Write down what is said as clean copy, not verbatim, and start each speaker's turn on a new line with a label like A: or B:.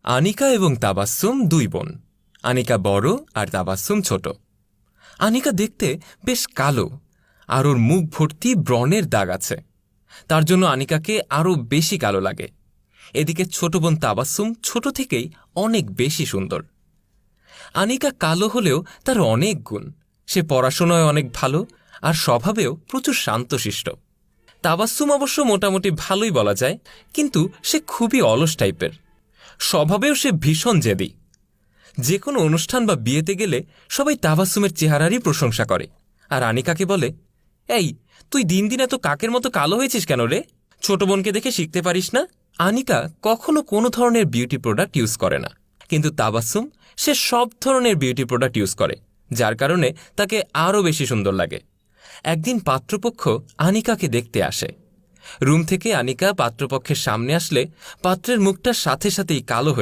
A: আনিকা এবং তাবাসসুম দুই বোন। আনিকা বড় আর তাবাসসুম ছোট। আনিকা দেখতে বেশ কালো আর ওর মুখ ভর্তি ব্রণের দাগ আছে, তার জন্য আনিকাকে আরও বেশি কালো লাগে। এদিকে ছোট বোন তাবাসসুম ছোট থেকেই অনেক বেশি সুন্দর। আনিকা কালো হলেও তার অনেক গুণ। সে পড়াশোনায় অনেক ভালো আর স্বভাবেও প্রচুর শান্তশিষ্ট। তাবাসসুম অবশ্য মোটামুটি ভালোই বলা যায়, কিন্তু সে খুবই অলস টাইপের। স্বভাবেও সে ভীষণ জেদি। যে কোনো অনুষ্ঠান বা বিয়েতে গেলে সবাই তাবাসসুমের চেহারারই প্রশংসা করে, আর আনিকাকে বলে, এই তুই দিন দিন এত কাকের মতো কালো হয়েছিস কেন রে? ছোট বোনকে দেখে শিখতে পারিস না? আনিকা কখনো কোনো ধরনের বিউটি প্রোডাক্ট ইউজ করে না, কিন্তু তাবাসসুম সে সব ধরনের বিউটি প্রোডাক্ট ইউজ করে, যার কারণে তাকে আরও বেশি সুন্দর লাগে। একদিন পাত্রপক্ষ আনিকাকে দেখতে আসে। রুম থেকে আনিকা পাত্রপক্ষের সামনে আসলে পাত্রের মুখটা সাথে সাথেই কালো হয়ে